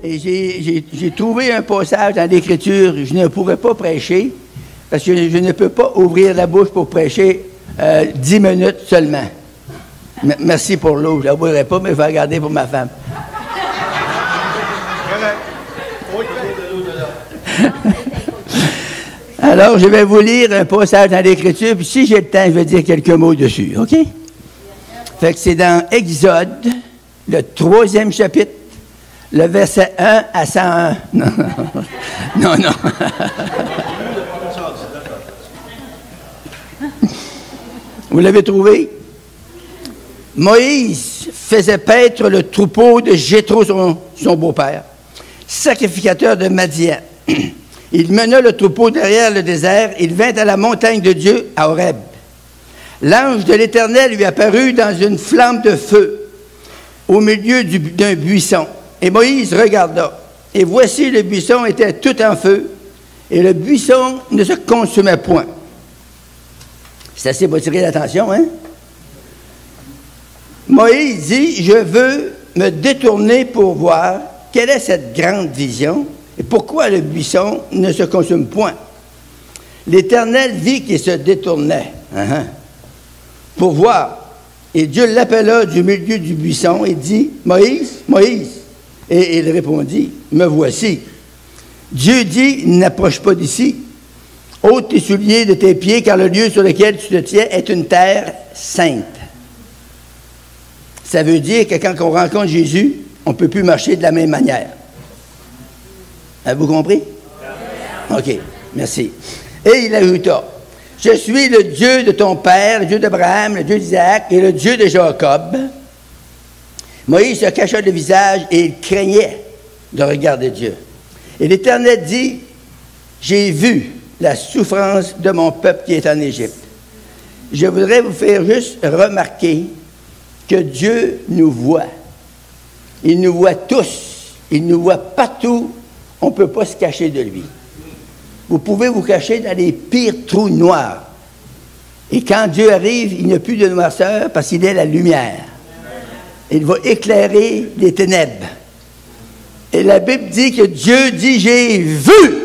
Et j'ai trouvé un passage dans l'Écriture, je ne pourrais pas prêcher, parce que je ne peux pas ouvrir la bouche pour prêcher 10 minutes seulement. Merci pour l'eau, je ne l'ouvrirai pas, mais je vais la garder pour ma femme. Alors, je vais vous lire un passage dans l'Écriture, puis si j'ai le temps, je vais dire quelques mots dessus, OK? Fait que c'est dans Exode, le 3e chapitre, le verset 1 à 101. Non, non, non. Vous l'avez trouvé? Moïse faisait paître le troupeau de Jéthro, son beau-père, sacrificateur de Madian. Il mena le troupeau derrière le désert. Il vint à la montagne de Dieu, à Horeb. L'ange de l'Éternel lui apparut dans une flamme de feu au milieu d'un buisson. Et Moïse regarda. Et voici, le buisson était tout en feu, et le buisson ne se consumait point. C'est assez pour tirer l'attention, hein? Moïse dit, je veux me détourner pour voir quelle est cette grande vision et pourquoi le buisson ne se consume point. L'Éternel vit qu'il se détournait pour voir. Et Dieu l'appela du milieu du buisson et dit, Moïse, Moïse. Et il répondit, me voici. Dieu dit, n'approche pas d'ici. Ôte tes souliers de tes pieds, car le lieu sur lequel tu te tiens est une terre sainte. Ça veut dire que quand on rencontre Jésus, on ne peut plus marcher de la même manière. Avez-vous compris? OK, merci. Et il ajouta, je suis le Dieu de ton père, le Dieu d'Abraham, le Dieu d'Isaac et le Dieu de Jacob. Moïse se cacha le visage et il craignait de regarder Dieu. Et l'Éternel dit, j'ai vu la souffrance de mon peuple qui est en Égypte. Je voudrais vous faire juste remarquer que Dieu nous voit. Il nous voit tous. Il nous voit partout. On ne peut pas se cacher de lui. Vous pouvez vous cacher dans les pires trous noirs. Et quand Dieu arrive, il n'y a plus de noirceur parce qu'il est la lumière. Il va éclairer les ténèbres. Et la Bible dit que Dieu dit, j'ai vu.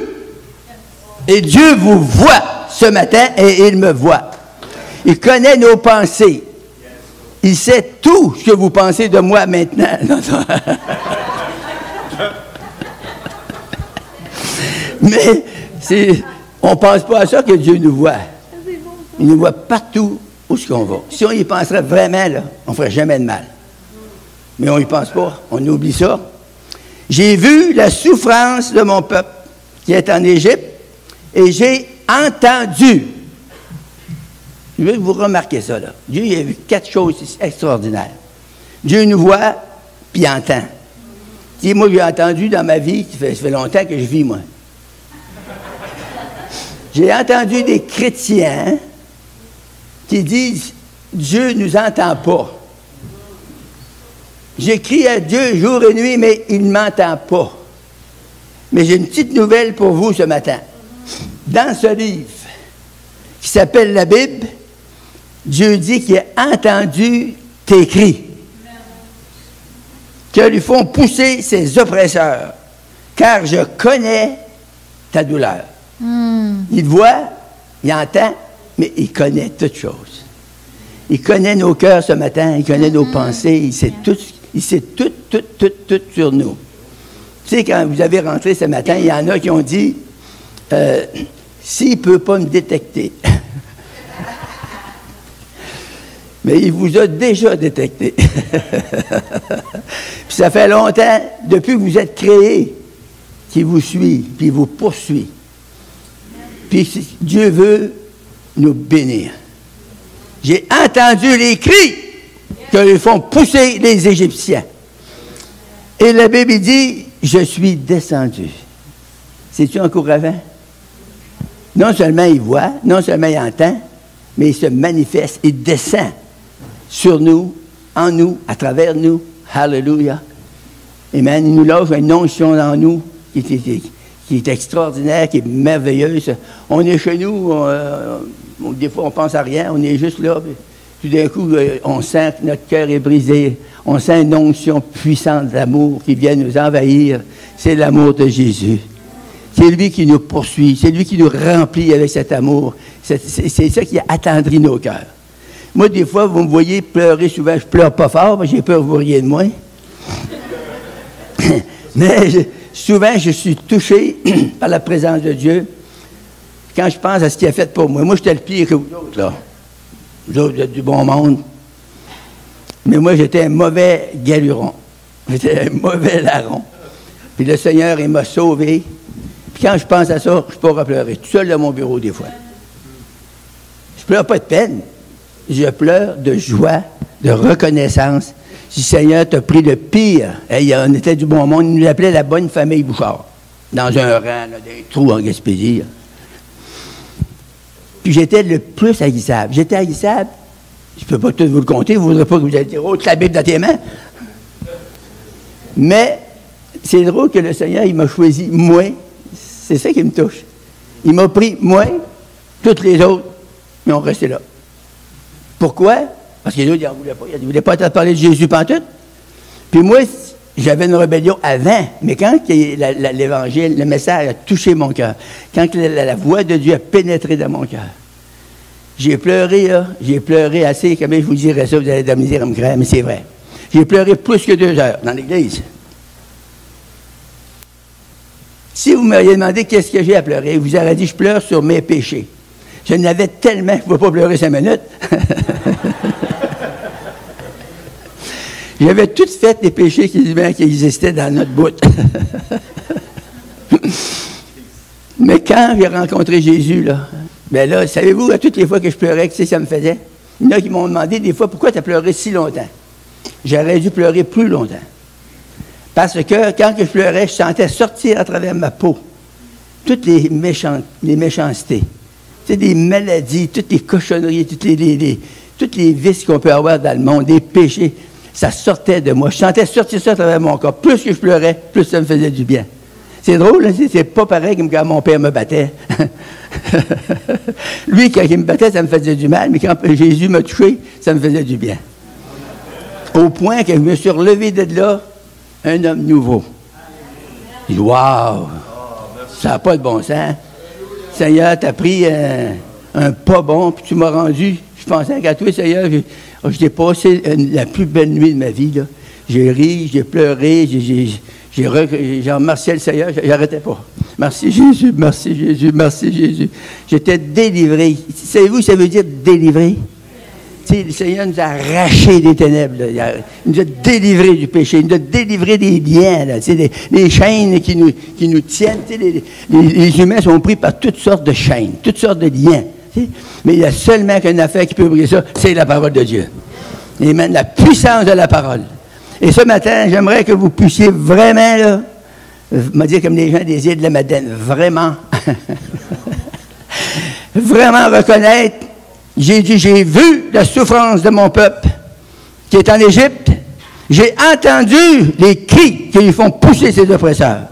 Et Dieu vous voit ce matin et il me voit. Il connaît nos pensées. Il sait tout ce que vous pensez de moi maintenant. Mais on ne pense pas à ça que Dieu nous voit. Il nous voit partout où ce qu'on va. Si on y penserait vraiment, là, on ne ferait jamais de mal. Mais on n'y pense pas. On oublie ça. J'ai vu la souffrance de mon peuple qui est en Égypte et j'ai entendu. Je veux que vous remarquez ça, là. Dieu il a vu 4 choses extraordinaires. Dieu nous voit, puis il entend. Si moi, j'ai entendu dans ma vie, ça fait longtemps que je vis, moi. J'ai entendu des chrétiens qui disent, Dieu ne nous entend pas. J'écris à Dieu jour et nuit, mais il ne m'entend pas. Mais j'ai une petite nouvelle pour vous ce matin. Dans ce livre qui s'appelle la Bible, Dieu dit qu'il a entendu tes cris, que lui font pousser ses oppresseurs, car je connais ta douleur. Il voit, il entend, mais il connaît toutes choses. Il connaît nos cœurs ce matin, il connaît nos pensées, il sait tout sur nous. Tu sais, quand vous avez rentré ce matin, il y en a qui ont dit, s'il ne peut pas me détecter, mais il vous a déjà détecté. Puis ça fait longtemps, depuis que vous êtes créés, qu'il vous suit, puis il vous poursuit. Puis Dieu veut nous bénir. J'ai entendu les cris que font pousser les Égyptiens. Et la Bible dit, je suis descendu. C'est-tu encourageant? Non seulement il voit, non seulement il entend, mais il se manifeste, il descend sur nous, en nous, à travers nous. Hallelujah. Amen. Il nous lâche une onction en nous qui est extraordinaire, qui est merveilleuse. On est chez nous, des fois on pense à rien, on est juste là, tout d'un coup, on sent que notre cœur est brisé. On sent une onction puissante d'amour qui vient nous envahir. C'est l'amour de Jésus. C'est lui qui nous poursuit. C'est lui qui nous remplit avec cet amour. C'est ça qui attendrit nos cœurs. Moi, des fois, vous me voyez pleurer souvent. Je ne pleure pas fort, mais j'ai peur que vous riez de moi. Mais souvent, je suis touché par la présence de Dieu quand je pense à ce qu'il a fait pour moi. Moi, j'étais le pire que vous autres, là. Vous autres, vous êtes du bon monde. Mais moi, j'étais un mauvais galuron. J'étais un mauvais larron. Puis le Seigneur, il m'a sauvé. Puis quand je pense à ça, je peux pas pleurer. Tout seul dans mon bureau, des fois. Je pleure pas de peine. Je pleure de joie, de reconnaissance. Si Seigneur t'a pris le pire, hey, on était du bon monde, il nous appelait la bonne famille Bouchard, dans un rang, là, des trous en Gaspésie. Puis j'étais le plus haïssable. J'étais haïssable. Je ne peux pas tout vous le compter, vous ne voudrez pas que vous ayez dire, oh, tu la Bible dans tes mains. Mais c'est drôle que le Seigneur, il m'a choisi, moi. C'est ça qui me touche. Il m'a pris, moi, toutes les autres, ils ont resté là. Pourquoi? Parce que les autres, ils ne voulaient pas te parler de Jésus pantoute. Puis moi, j'avais une rébellion avant, mais quand l'Évangile, le message a touché mon cœur, quand la voix de Dieu a pénétré dans mon cœur, j'ai pleuré, là, j'ai pleuré assez, comme je vous dirais ça, vous allez de la misère à me créer, mais c'est vrai. J'ai pleuré plus que 2 heures dans l'église. Si vous m'auriez demandé qu'est-ce que j'ai à pleurer, vous auriez dit, je pleure sur mes péchés. Je n'avais tellement que je ne pouvais pas pleurer 5 minutes. J'avais tout fait des péchés qui existaient dans notre bout. Mais quand j'ai rencontré Jésus, là, bien là, savez-vous, à toutes les fois que je pleurais, que ça me faisait? Il y en a qui m'ont demandé des fois, pourquoi tu as pleuré si longtemps? J'aurais dû pleurer plus longtemps. Parce que quand je pleurais, je sentais sortir à travers ma peau toutes les méchancetés, tu sais, des maladies, toutes les cochonneries, toutes les vices qu'on peut avoir dans le monde, des péchés. Ça sortait de moi. Je sentais sortir ça à travers mon corps. Plus que je pleurais, plus ça me faisait du bien. C'est drôle, hein? C'est pas pareil comme quand mon père me battait. Lui, quand il me battait, ça me faisait du mal, mais quand Jésus m'a touché, ça me faisait du bien. Au point que je me suis relevé de là, un homme nouveau. Je dis, waouh! Ça n'a pas de bon sens. Seigneur, tu as pris un pas bon, puis tu m'as rendu. Je pensais qu'à toi, Seigneur, j'ai passé la plus belle nuit de ma vie, là. J'ai ri, j'ai pleuré, j'ai remercié le Seigneur, j'arrêtais pas. Merci Jésus, merci Jésus, merci Jésus. J'étais délivré. Savez-vous, ça veut dire délivré? Tu sais, le Seigneur nous a arraché des ténèbres, là. Il nous a délivrés du péché, il nous a délivrés des liens, là. Tu sais, les chaînes qui nous tiennent. Tu sais, les humains sont pris par toutes sortes de chaînes, toutes sortes de liens. Tu sais. Mais il y a seulement qu'une affaire qui peut briser ça, c'est la parole de Dieu. Et même la puissance de la parole. Et ce matin, j'aimerais que vous puissiez vraiment, là, me dire comme les gens des îles de la Madeleine, vraiment, vraiment reconnaître, j'ai dit, j'ai vu la souffrance de mon peuple qui est en Égypte, j'ai entendu les cris qui lui font pousser ses oppresseurs,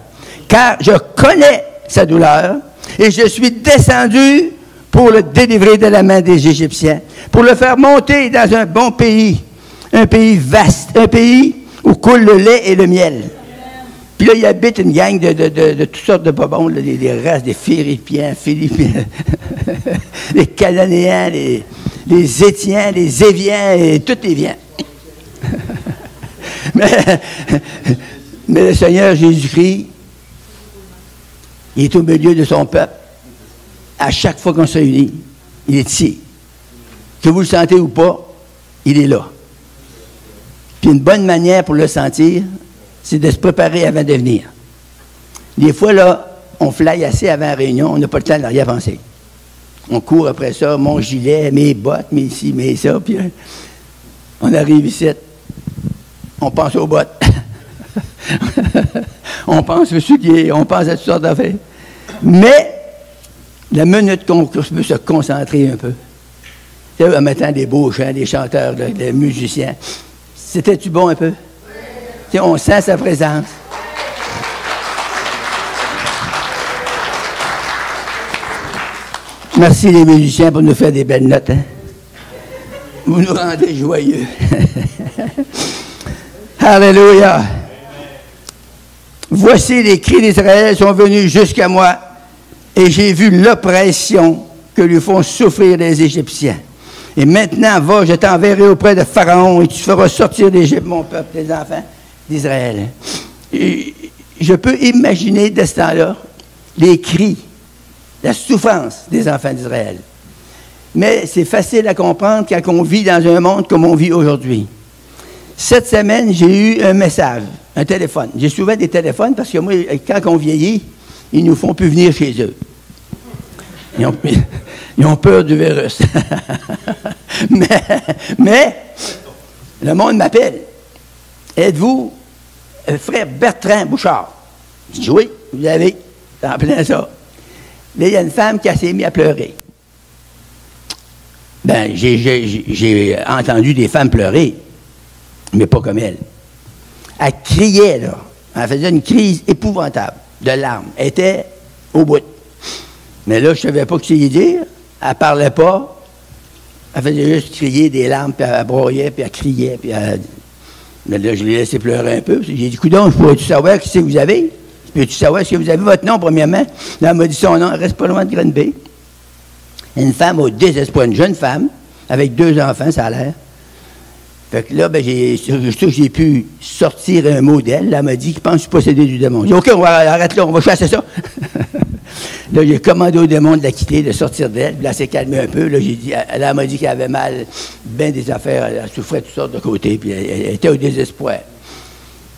car je connais sa douleur et je suis descendu pour le délivrer de la main des Égyptiens, pour le faire monter dans un bon pays, un pays vaste, un pays où coule le lait et le miel. Puis là, il habite une gang de toutes sortes de bobons, là, des races, des Philippiens, les Cananéens, les Étiens, les Éviens, et tous les viens. mais le Seigneur Jésus-Christ, il est au milieu de son peuple. À chaque fois qu'on se réunit, il est ici. Que vous le sentez ou pas, il est là. Puis une bonne manière pour le sentir, c'est de se préparer avant de venir. Des fois, là, on fly assez avant la réunion, on n'a pas le temps de rien penser. On court après ça, mon gilet, mes bottes, mes ci, mes ça, puis on arrive ici, on pense aux bottes. On pense au soulier, on pense à toutes sortes d'affaires. Mais, la minute qu'on peut se concentrer un peu, en mettant des beaux chants, des chanteurs, des musiciens, c'était-tu bon un peu? Oui. On sent sa présence. Merci les musiciens pour nous faire des belles notes. Hein? Vous nous rendez joyeux. Alléluia. Voici les cris d'Israël sont venus jusqu'à moi, et j'ai vu l'oppression que lui font souffrir les Égyptiens. Et maintenant, va, je t'enverrai auprès de Pharaon, et tu feras sortir d'Égypte mon peuple, les enfants d'Israël. Je peux imaginer, de ce temps-là, les cris, la souffrance des enfants d'Israël. Mais c'est facile à comprendre quand on vit dans un monde comme on vit aujourd'hui. Cette semaine, j'ai eu un message, un téléphone. J'ai souvent des téléphones parce que moi, quand on vieillit, ils ne nous font plus venir chez eux. Ils ont peur du virus. mais le monde m'appelle. Êtes-vous frère Bertrand Bouchard? Je dis oui, vous avez. C'est en plein ça. Là, il y a une femme qui s'est mise à pleurer. Ben, j'ai entendu des femmes pleurer, mais pas comme elle. Elle criait, là. Elle faisait une crise épouvantable de larmes. Elle était au bout. Mais là, je ne savais pas ce qu'il dire. Elle ne parlait pas. Elle faisait juste crier des larmes, puis elle broyait, puis elle criait, puis elle... Mais là, je l'ai laissé pleurer un peu. J'ai dit, coudonc, pourrais-tu savoir qui c'est que vous avez? Peux-tu savoir ce que vous avez votre nom, premièrement? Là, elle m'a dit son nom, elle reste pas loin de Granby. Une femme au désespoir, une jeune femme, avec 2 enfants, ça a l'air. Fait que là, ben, j'ai pu sortir un mot d'elle. Elle m'a dit qu'il pense que je suis possédé du démon. J'ai dit, OK, on va arrêter là, on va chasser ça. Là, j'ai commandé au démon de la quitter, de sortir d'elle. Puis là, elle s'est calmée un peu. Là, j'ai dit, elle m'a dit qu'elle avait mal, bien des affaires. Elle souffrait de toutes sortes de côtés. Puis elle était au désespoir.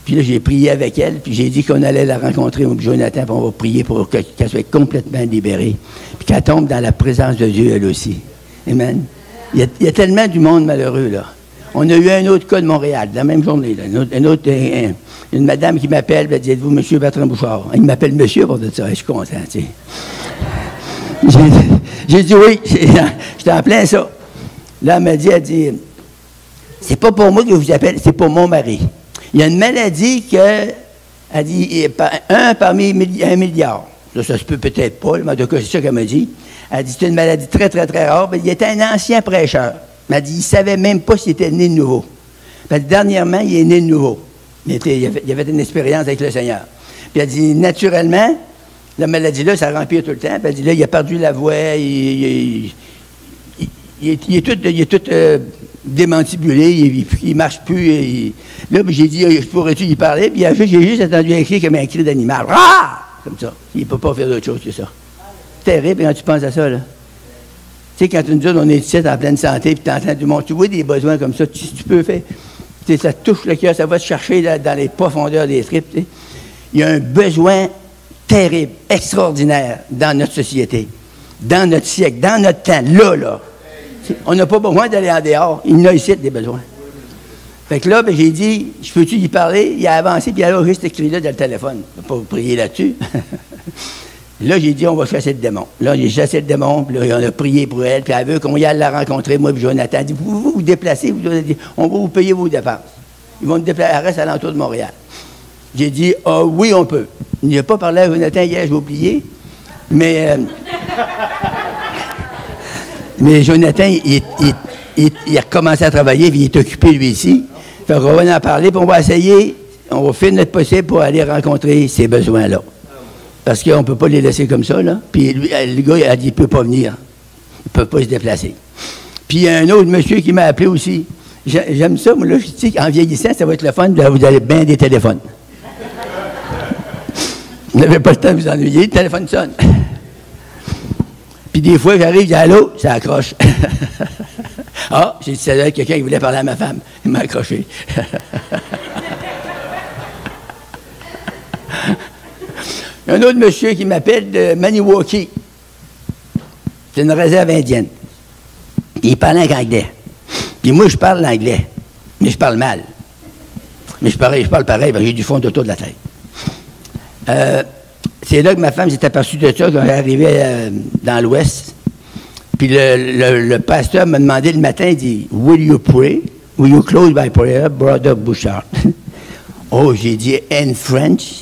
Puis là, j'ai prié avec elle. Puis j'ai dit qu'on allait la rencontrer, mon Jonathan, puis on va prier pour qu'elle soit complètement libérée. Puis qu'elle tombe dans la présence de Dieu, elle aussi. Amen. Il y a tellement du monde malheureux, là. On a eu un autre cas de Montréal, la même journée. Là. Une madame qui m'appelle, elle dit, êtes-vous M. Bertrand Bouchard? Il m'appelle monsieur pour dire ça. Je suis content, tu sais. J'ai dit oui, j'étais en plein ça. Là, elle dit, c'est pas pour moi que je vous appelle, c'est pour mon mari. Il y a une maladie que, elle dit, 1 parmi 1 milliard. Là, ça se peut peut-être pas, mais en tout cas, c'est ça qu'elle m'a dit. Elle dit, c'est une maladie très, très, très rare. Il était un ancien prêcheur. Elle m'a dit, il ne savait même pas s'il était né de nouveau. Parce que dernièrement, il est né de nouveau. Il avait une expérience avec le Seigneur. Puis elle dit, naturellement, la maladie-là, ça remplit tout le temps. Puis elle dit, là, il a perdu la voix, il est tout démantibulé, il ne marche plus. Là, j'ai dit, pourrais-tu y parler? Puis j'ai juste entendu un cri comme un cri d'animal. Ah! Comme ça. Il ne peut pas faire d'autre chose que ça. C'est terrible quand tu penses à ça, là. Tu sais, quand tu nous dis, on est ici en pleine santé, puis tu entends du monde, tu vois des besoins comme ça, tu peux faire. Tu sais, ça touche le cœur, ça va te chercher là, dans les profondeurs des tripes. Tu sais. Il y a un besoin terrible, extraordinaire dans notre société, dans notre siècle, dans notre temps, là. Tu sais, on n'a pas besoin d'aller en dehors. Il y en a ici des besoins. Fait que là, ben, j'ai dit, je peux-tu y parler? Il a avancé, puis il a juste écrit là dans le téléphone. Je ne vais pas vous prier là-dessus. Là, j'ai dit, on va chasser le démon. Là, j'ai chassé le démon, puis là, on a prié pour elle, puis elle veut qu'on y aille la rencontrer, moi, puis Jonathan. Elle dit, vous vous déplacez, on va vous payer vos dépenses. Ils vont nous déplacer, elle reste à l'entour de Montréal. J'ai dit, ah oui, on peut. Il n'y a pas parlé à Jonathan hier, j'ai oublié, mais Jonathan, il a recommencé à travailler, puis il est occupé, lui, ici. Fait qu'on va en parler, puis on va essayer, on va faire notre possible pour aller rencontrer ces besoins-là. Parce qu'on ne peut pas les laisser comme ça, là. Puis le gars, il a dit, il ne peut pas venir. Il ne peut pas se déplacer. Puis il y a un autre monsieur qui m'a appelé aussi. J'aime ça, moi, là, je dis qu'en vieillissant, ça va être le fun, là, vous avez bien des téléphones. Vous n'avez pas le temps de vous ennuyer, le téléphone sonne. Puis des fois, j'arrive, je dis, allô, ça accroche. Ah, j'ai dit, ça doit être quelqu'un qui voulait parler à ma femme. Il m'a accroché. Il y a un autre monsieur qui m'appelle de Maniwaki. C'est une réserve indienne. Il parle en anglais. Puis moi, je parle l'anglais. Mais je parle mal. Mais je parle pareil, parce que j'ai du fond autour de la tête. C'est là que ma femme s'est aperçue de ça, quand elle arrivait dans l'Ouest. Puis le pasteur m'a demandé le matin, il dit, « Will you pray? Will you close by prayer, Brother Bouchard? » Oh, j'ai dit, « In French? »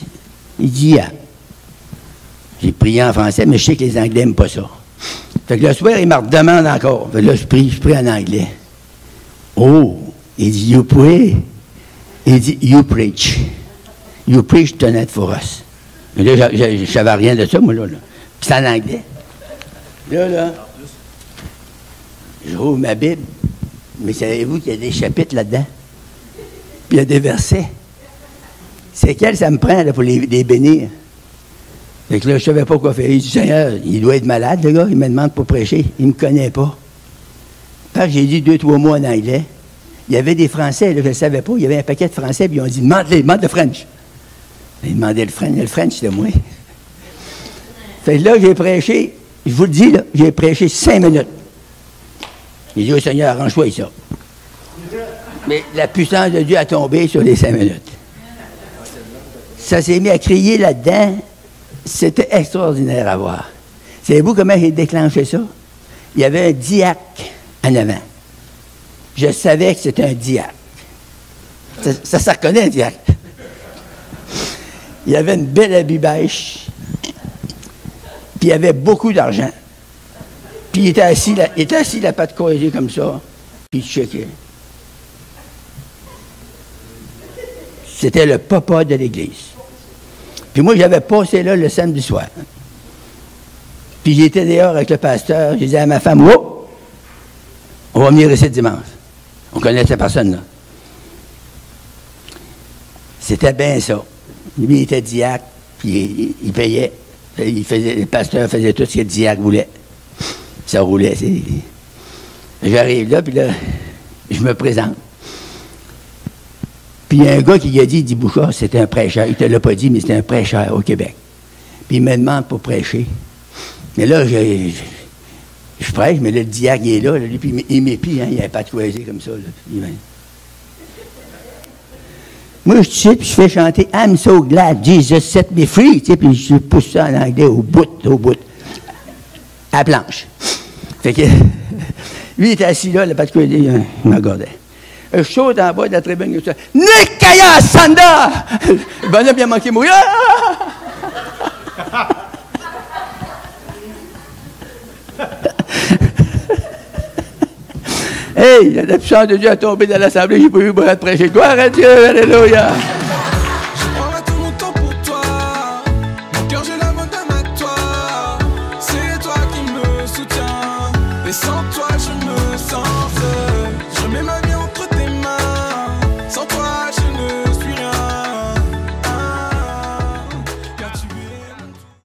Il dit, « Yeah. » J'ai prié en français, mais je sais que les Anglais n'aiment pas ça. Fait que le soir, il me redemande encore. Fait que là, je prie en anglais. Oh, il dit, you pray. Il dit, you preach. You preach tonight for us. Mais là, je ne savais rien de ça, moi, là. Puis c'est en anglais. Là, j'ouvre ma Bible. Mais savez-vous qu'il y a des chapitres là-dedans? Puis il y a des versets. C'est quel ça me prend là, pour les bénir? Fait que là, je ne savais pas quoi faire. Il dit, Seigneur, il doit être malade, le gars. Il me demande pour prêcher. Il ne me connaît pas. Quand j'ai dit 2-3 mots en anglais, il y avait des Français, là, je ne savais pas. Il y avait un paquet de Français, puis ils ont dit, demande le French. Ils demandaient le French. Le French, c'était moi. Fait que là, j'ai prêché, je vous le dis, là, j'ai prêché 5 minutes. J'ai dit au Seigneur, arrange-toi ça. Mais la puissance de Dieu a tombé sur les 5 minutes. Ça s'est mis à crier là-dedans. C'était extraordinaire à voir. Savez-vous comment j'ai déclenché ça? Il y avait un diacre en avant. Je savais que c'était un diacre. Ça se reconnaît, un diacre. Il y avait une belle habit beige. Puis il y avait beaucoup d'argent. Puis il était assis, la patte croisée comme ça. Puis il checkait. C'était le papa de l'église. Puis moi, j'avais passé là le samedi soir. Puis j'étais dehors avec le pasteur. J'ai dit à ma femme, oh, on va venir ici dimanche. On connaît cette personne-là. C'était bien ça. Lui, il était diacre, puis il payait. Le pasteur faisait tout ce que le diacre voulait. Ça roulait. J'arrive là, puis là, je me présente. Puis il y a un gars qui lui a dit Bouchard, c'était un prêcheur. Il ne te l'a pas dit, mais c'était un prêcheur au Québec. Puis il me demande pour prêcher. Mais là, je prêche, mais là, le diacre, il est là, lui, puis il m'épie, hein, il n'avait pas de croisé comme ça. Là, moi, je sais, puis je fais chanter « I'm so glad Jesus set me free », tu sais, puis je pousse ça en anglais au bout, à la planche. Fait que, lui, il était assis là, pas de croisé, il me regardait. Je saute en bas de la tribune, comme ça. « Nikaya Sanda! » Le bonhomme, il a manqué mourir. Hey, la puissance de Dieu a tombé dans l'assemblée, j'ai pas eu besoin de prêcher. Gloire à Dieu, alléluia. Je prendrai tout mon temps pour toi. Mon cœur, je l'abandonne à toi. C'est toi qui me soutiens. Et sans toi,